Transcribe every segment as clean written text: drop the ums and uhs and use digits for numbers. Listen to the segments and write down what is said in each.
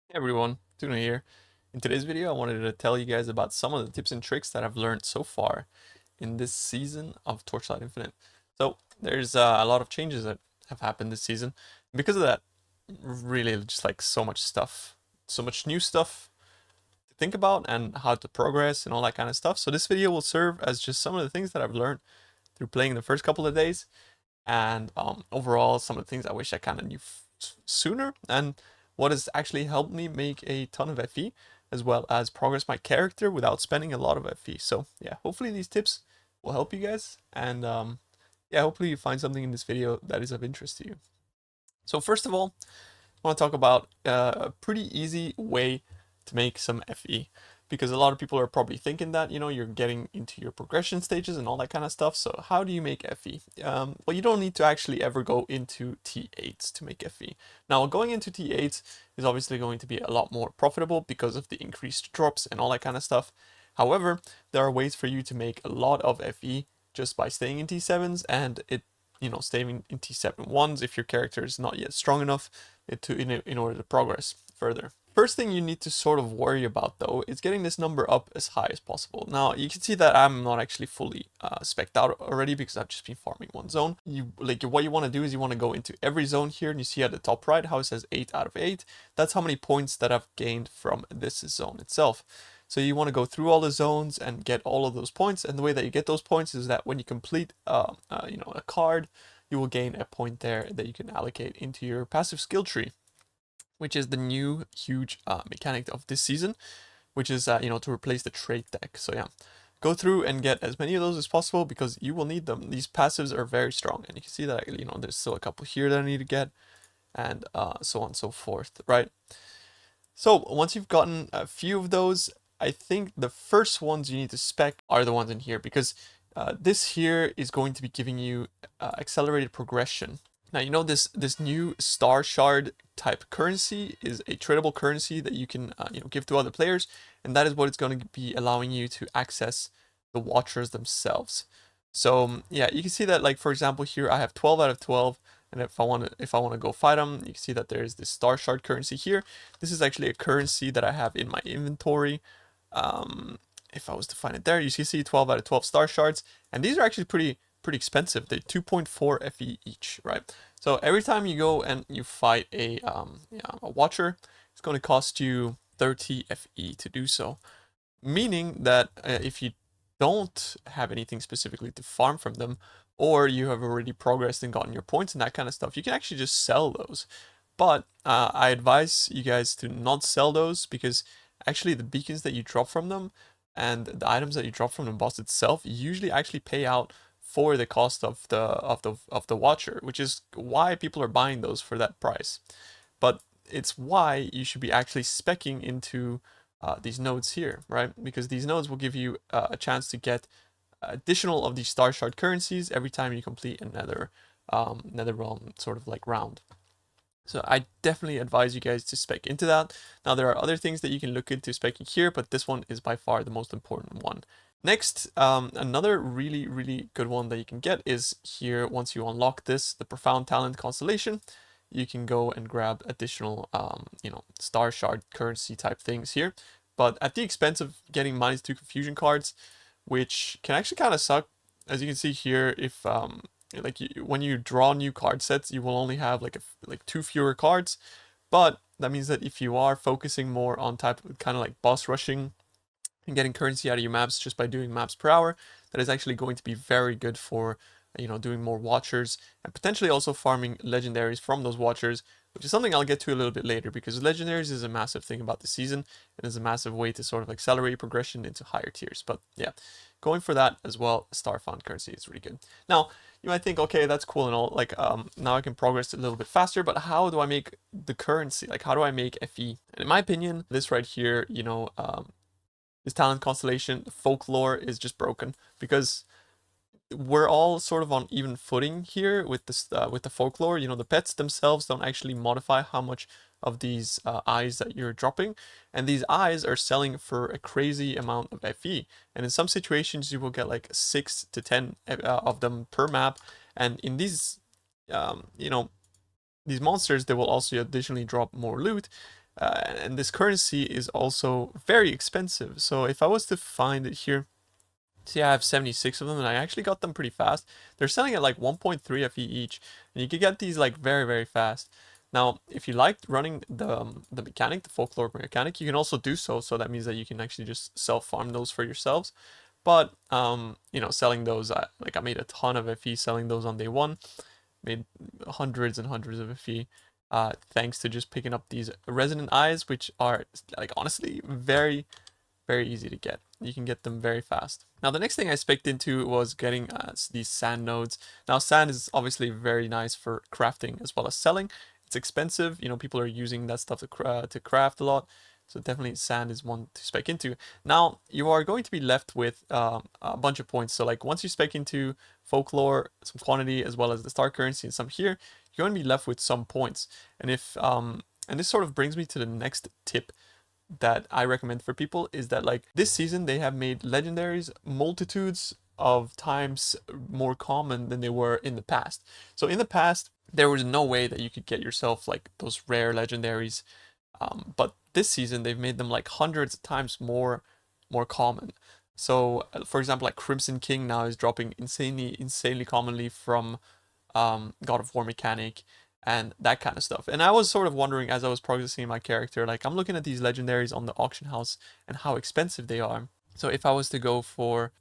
Hey everyone, Tuna here. In today's video, I wanted to tell you guys about some of the tips and tricks that I've learned so far in this season of Torchlight Infinite. So there's a lot of changes that have happened this season. Because of that, really just like so much stuff, so much new stuff to think about and how to progress and all that kind of stuff. So this video will serve as just some of the things that I've learned through playing the first couple of days, and overall some of the things I wish I kind of knew sooner, and what has actually helped me make a ton of FE as well as progress my character without spending a lot of FE. So yeah, hopefully these tips will help you guys, and yeah, hopefully you find something in this video that is of interest to you. So first of all, I want to talk about a pretty easy way to make some FE, because a lot of people are probably thinking that, you know, you're getting into your progression stages and all that kind of stuff. So how do you make FE? Well, you don't need to actually ever go into T8s to make FE. Now, going into T8s is obviously going to be a lot more profitable because of the increased drops and all that kind of stuff. However, there are ways for you to make a lot of FE just by staying in T7s, and staying in T7 ones if your character is not yet strong enough in order to progress further. First thing you need to sort of worry about though is getting this number up as high as possible. Now you can see that I'm not actually fully spec'd out already because I've just been farming one zone. What you want to do is you want to go into every zone here, and you see at the top right how it says 8 out of 8. That's how many points that I've gained from this zone itself. So you want to go through all the zones and get all of those points, and the way that you get those points is that when you complete a card, you will gain a point there that you can allocate into your passive skill tree, which is the new huge mechanic of this season, which is to replace the trait deck. So yeah, go through and get as many of those as possible because you will need them. These passives are very strong, and you can see that there's still a couple here that I need to get, and so on and so forth, right? So once you've gotten a few of those, I think the first ones you need to spec are the ones in here, because this here is going to be giving you accelerated progression. Now, you know, this new star shard type currency is a tradable currency that you can give to other players, and that is what it's going to be allowing you to access the watchers themselves. So yeah, you can see that, like, for example, here I have 12 out of 12, and if I want to go fight them, you can see that there's this star shard currency here. This is actually a currency that I have in my inventory. If I was to find it there, you see 12 out of 12 star shards, and these are actually pretty expensive. They're 2.4 FE each, right? So every time you go and you fight a watcher, it's going to cost you 30 FE to do so. Meaning that if you don't have anything specifically to farm from them, or you have already progressed and gotten your points and that kind of stuff, you can actually just sell those. But I advise you guys to not sell those, because actually the beacons that you drop from them and the items that you drop from the boss itself usually actually pay out for the cost of the watcher, which is why people are buying those for that price. But it's why you should be actually specking into these nodes here, right? Because these nodes will give you a chance to get additional of these star shard currencies every time you complete another nether realm sort of like round. So I definitely advise you guys to spec into that. Now there are other things that you can look into specking here, but this one is by far the most important one. Next, another really good one that you can get is here. Once you unlock this, the Profound Talent Constellation, you can go and grab additional, star shard currency type things here, but at the expense of getting -2 confusion cards, which can actually kind of suck. As you can see here, if when you draw new card sets, you will only have like 2 fewer cards, but that means that if you are focusing more on kind of like boss rushing and getting currency out of your maps just by doing maps per hour, that is actually going to be very good for doing more watchers and potentially also farming legendaries from those watchers, which is something I'll get to a little bit later, because legendaries is a massive thing about the season and is a massive way to sort of accelerate progression into higher tiers. But yeah, going for that as well, star fund currency is really good. Now you might think, okay, that's cool and all, like now I can progress a little bit faster, but how do I make the currency? Like, how do I make FE? And in my opinion, this right here, this talent constellation, Folklore, is just broken, because we're all sort of on even footing here with this with the Folklore. The pets themselves don't actually modify how much of these eyes that you're dropping, and these eyes are selling for a crazy amount of FE, and in some situations you will get like 6 to 10 of them per map. And in these these monsters, they will also additionally drop more loot, And this currency is also very expensive. So if I was to find it here, see, I have 76 of them, and I actually got them pretty fast. They're selling at like 1.3 FE each, and you can get these like very, very fast. Now, if you liked running the mechanic, the folklore mechanic, you can also do so. So that means that you can actually just self-farm those for yourselves. But you know, selling those, like I made a ton of FE selling those on day one, made hundreds and hundreds of FE. Thanks to just picking up these resonant eyes, which are like honestly very easy to get. You can get them very fast. Now the next thing I spec'd into was getting these sand nodes. Now sand is obviously very nice for crafting as well as selling. It's expensive, you know, people are using that stuff to craft a lot. So definitely sand is one to spec into. Now you are going to be left with a bunch of points. So like once you spec into folklore, some quantity as well as the star currency and some here, you're going to be left with some points. And if and this sort of brings me to the next tip that I recommend for people is that like this season they have made legendaries multitudes of times more common than they were in the past. So in the past there was no way that you could get yourself like those rare legendaries, but this season they've made them like hundreds of times more common. So for example, like Crimson King now is dropping insanely commonly from God of War mechanic and that kind of stuff. And I was sort of wondering as I was progressing my character, like I'm looking at these legendaries on the auction house and how expensive they are. So if I was to go for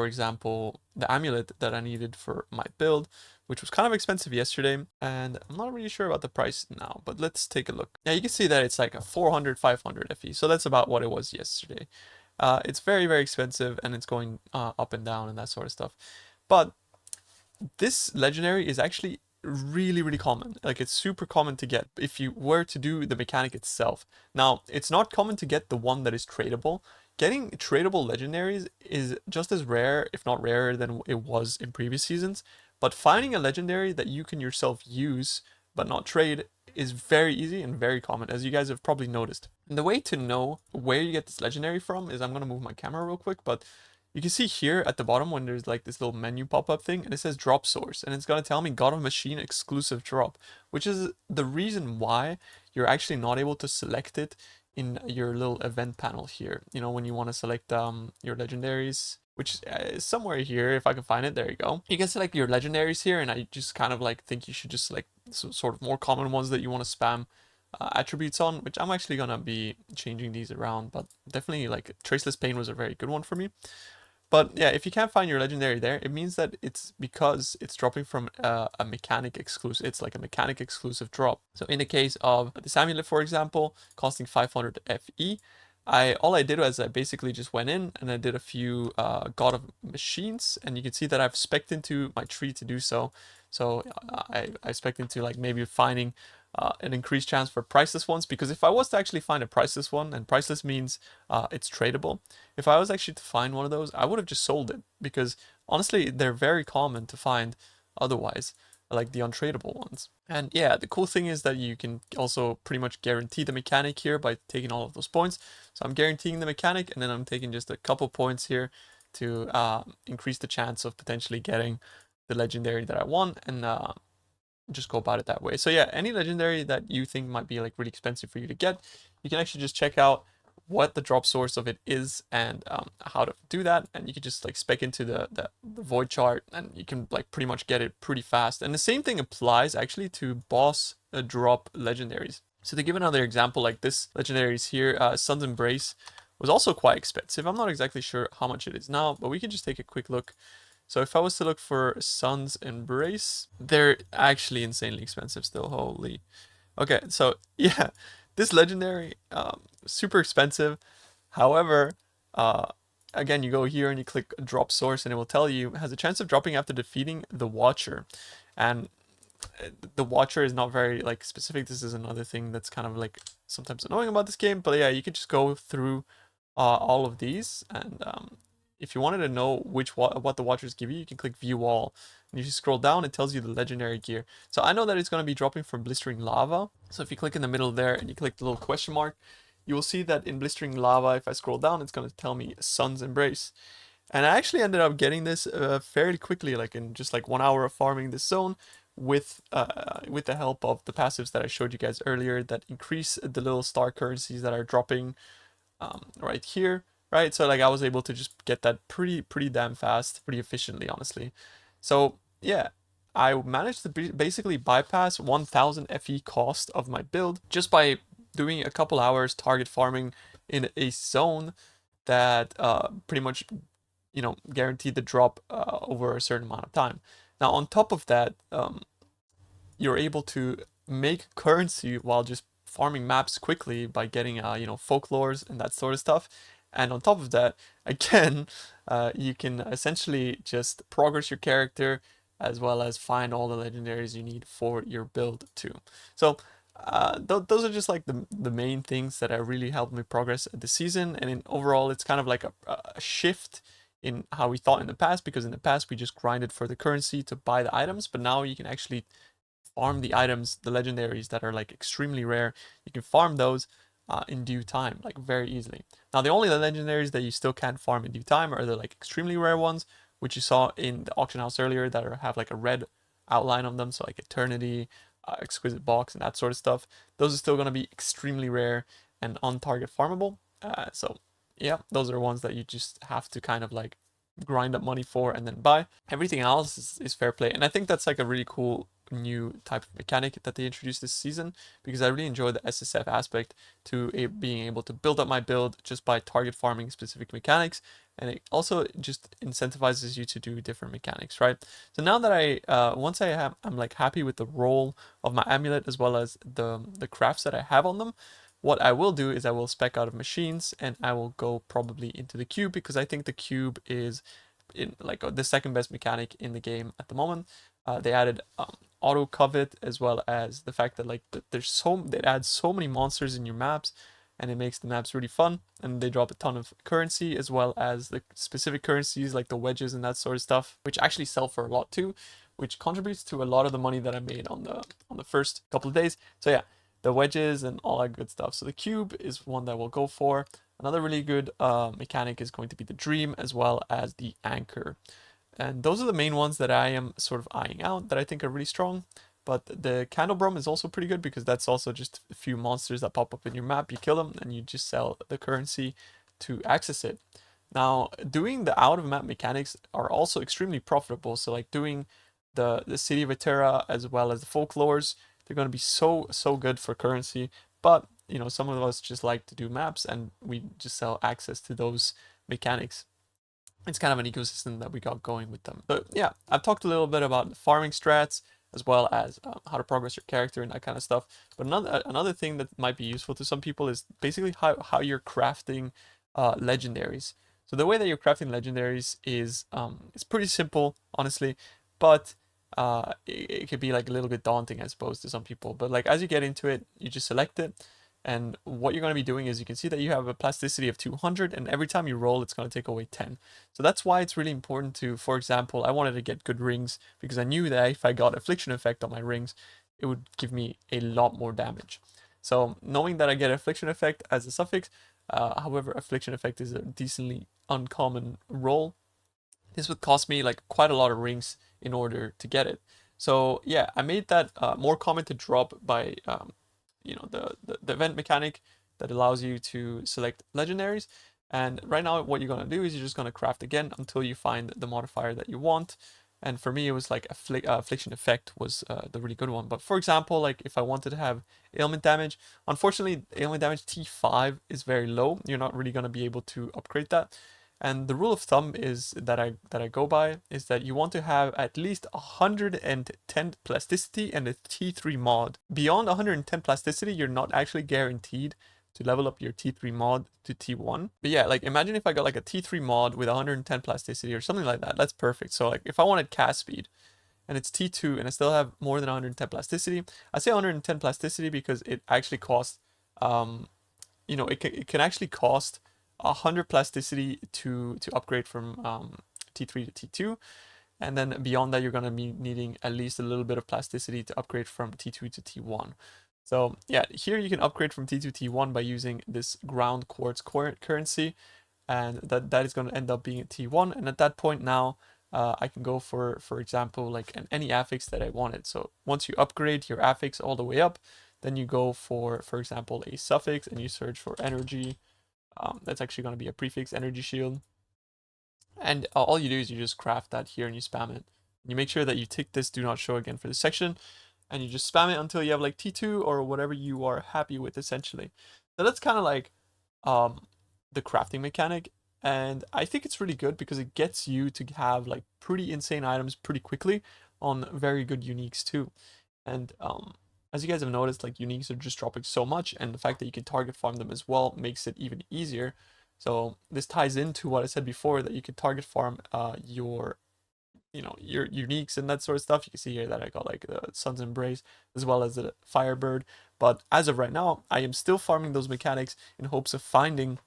example, the amulet that I needed for my build, which was kind of expensive yesterday, and I'm not really sure about the price now, but let's take a look. Yeah, you can see that it's like a 400, 500 FE, so that's about what it was yesterday. It's very expensive, and it's going up and down and that sort of stuff. But this legendary is actually really common. Like it's super common to get if you were to do the mechanic itself. Now, it's not common to get the one that is tradable. Getting tradable legendaries is just as rare, if not rarer, than it was in previous seasons. But finding a legendary that you can yourself use but not trade is very easy and very common, as you guys have probably noticed. And the way to know where you get this legendary from is I'm going to move my camera real quick, but you can see here at the bottom when there's like this little menu pop-up thing and it says drop source and it's going to tell me God of Machine exclusive drop, which is the reason why you're actually not able to select it in your little event panel here. You know, when you want to select your legendaries, which is somewhere here, if I can find it, there you go. You can select your legendaries here, and I just kind of like think you should just select sort of more common ones that you want to spam attributes on, which I'm actually gonna be changing these around, but definitely like Traceless Pain was a very good one for me. But yeah, if you can't find your legendary there, it means that it's because it's dropping from a mechanic exclusive. It's like a mechanic exclusive drop. So in the case of this amulet, for example, costing 500 FE, all I did was I basically just went in and I did a few God of Machines, and you can see that I've spec'd into my tree to do so. So I spec'd into like maybe finding an increased chance for priceless ones, because if I was to actually find a priceless one, and priceless means it's tradable, if I was actually to find one of those, I would have just sold it, because honestly they're very common to find otherwise, like the untradeable ones. And yeah, the cool thing is that you can also pretty much guarantee the mechanic here by taking all of those points. So I'm guaranteeing the mechanic, and then I'm taking just a couple points here to increase the chance of potentially getting the legendary that I want, and just go about it that way. So yeah, any legendary that you think might be like really expensive for you to get, you can actually just check out what the drop source of it is and how to do that, and you can just like spec into the void chart, and you can like pretty much get it pretty fast. And the same thing applies actually to boss drop legendaries. So to give another example, like this legendaries here, Sun's Embrace was also quite expensive. I'm not exactly sure how much it is now, but we can just take a quick look. So if I was to look for Sun's Embrace, they're actually insanely expensive still. Holy. Okay, so yeah, this legendary, super expensive. However, again, you go here and you click drop source, and it will tell you has a chance of dropping after defeating the Watcher. And the Watcher is not very like specific. This is another thing that's kind of like sometimes annoying about this game. But yeah, you can just go through all of these, and if you wanted to know what the Watchers give you, you can click View All. And if you scroll down, it tells you the legendary gear. So I know that it's going to be dropping from Blistering Lava. So if you click in the middle there and you click the little question mark, you will see that in Blistering Lava, if I scroll down, it's going to tell me Sun's Embrace. And I actually ended up getting this fairly quickly, like in just like 1 hour of farming this zone, with the help of the passives that I showed you guys earlier that increase the little star currencies that are dropping right here, right? So like I was able to just get that pretty damn fast, pretty efficiently, honestly. So yeah, I managed to basically bypass 1000 FE cost of my build just by doing a couple hours target farming in a zone that pretty much, you know, guaranteed the drop over a certain amount of time. Now on top of that, you're able to make currency while just farming maps quickly by getting you know, folklores and that sort of stuff. And on top of that, again, you can essentially just progress your character as well as find all the legendaries you need for your build too. So those are just like the main things that have really helped me progress this season. And in overall, it's kind of like a shift in how we thought in the past, because in the past we just grinded for the currency to buy the items, but now you can actually farm the items, the legendaries that are like extremely rare. You can farm those in due time, like very easily. Now, the only legendaries that you still can't farm in due time are the like extremely rare ones, which you saw in the auction house earlier, that have like a red outline on them. So like Eternity, Exquisite Box, and that sort of stuff. Those are still going to be extremely rare and on target farmable. So yeah, those are ones that you just have to kind of like grind up money for and then buy. Everything else is fair play, and I think that's like a really cool new type of mechanic that they introduced this season, because I really enjoy the SSF aspect to being able to build up my build just by target farming specific mechanics, and it also just incentivizes you to do different mechanics, right? So now that once I'm like happy with the role of my amulet as well as the crafts that I have on them, what I will do is I will spec out of machines and I will go probably into the cube, because I think the cube is in like the second best mechanic in the game at the moment. They added auto covet, as well as the fact that like it adds so many monsters in your maps, and it makes the maps really fun, and they drop a ton of currency, as well as the specific currencies like the wedges and that sort of stuff, which actually sell for a lot too, which contributes to a lot of the money that I made on the first couple of days. So yeah, the wedges and all that good stuff. So the cube is one that we'll go for. Another really good mechanic is going to be the dream, as well as the anchor. And those are the main ones that I am sort of eyeing out that I think are really strong. But the Candlebrum is also pretty good, because that's also just a few monsters that pop up in your map. You kill them and you just sell the currency to access it. Now, doing the out of map mechanics are also extremely profitable. So like doing the City of Eterra as well as the Folklores, they're going to be so good for currency. But you know, some of us just like to do maps, and we just sell access to those mechanics. It's kind of an ecosystem that we got going with them. But yeah, I've talked a little bit about farming strats, as well as how to progress your character and that kind of stuff. But another thing that might be useful to some people is basically how you're crafting legendaries. So the way that you're crafting legendaries is it's pretty simple, honestly, but it could be like a little bit daunting, I suppose, to some people. But like as you get into it, you just select it. And what you're going to be doing is you can see that you have a plasticity of 200, and every time you roll, it's going to take away 10. So that's why it's really important to, for example, I wanted to get good rings, because I knew that if I got affliction effect on my rings, it would give me a lot more damage. So knowing that I get affliction effect as a suffix, however, affliction effect is a decently uncommon roll, this would cost me like quite a lot of rings in order to get it. So yeah, I made that more common to drop by you know, the event mechanic that allows you to select legendaries. And right now what you're going to do is you're just going to craft again until you find the modifier that you want. And for me, it was like affliction effect was the really good one. But for example, like if I wanted to have ailment damage, unfortunately ailment damage T5 is very low. You're not really going to be able to upgrade that. And the rule of thumb is that I go by is that you want to have at least 110 plasticity and a T3 mod. Beyond 110 plasticity, you're not actually guaranteed to level up your T3 mod to T1. But yeah, like imagine if I got like a T3 mod with 110 plasticity or something like that. That's perfect. So like if I wanted cast speed and it's T2 and I still have more than 110 plasticity, I say 110 plasticity because it actually costs, you know, it can actually cost 100 plasticity to upgrade from T3 to T2, and then beyond that you're going to be needing at least a little bit of plasticity to upgrade from T2 to T1. So yeah, here you can upgrade from T2 to T1 by using this ground quartz currency, and that is going to end up being a T1, and at that point now I can go for example, like any affix that I wanted. So once you upgrade your affix all the way up, then you go for example, a suffix, and you search for energy. That's actually going to be a prefix, energy shield. And all you do is you just craft that here and you spam it. You make sure that you tick this do not show again for this section, and you just spam it until you have like T2 or whatever you are happy with, essentially. So that's kind of like um, the crafting mechanic. And I think it's really good because it gets you to have like pretty insane items pretty quickly on very good uniques too. And as you guys have noticed, like uniques are just dropping so much, and the fact that you can target farm them as well makes it even easier. So this ties into what I said before, that you can target farm your your uniques and that sort of stuff. You can see here that I got like the Sun's Embrace as well as the Firebird. But as of right now, I am still farming those mechanics in hopes of finding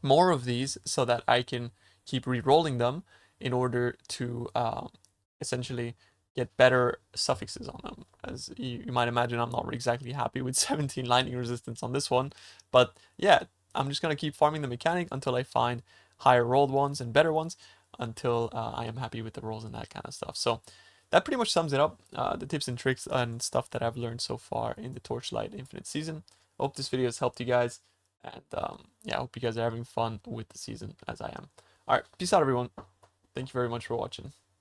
more of these so that I can keep re-rolling them in order to essentially get better suffixes on them. As you might imagine, I'm not exactly happy with 17 lightning resistance on this one, but yeah, I'm just gonna keep farming the mechanic until I find higher rolled ones and better ones, until I am happy with the rolls and that kind of stuff. So that pretty much sums it up, the tips and tricks and stuff that I've learned so far in the Torchlight Infinite season. Hope this video has helped you guys. And yeah, I hope you guys are having fun with the season as I am. All right, peace out, everyone. Thank you very much for watching.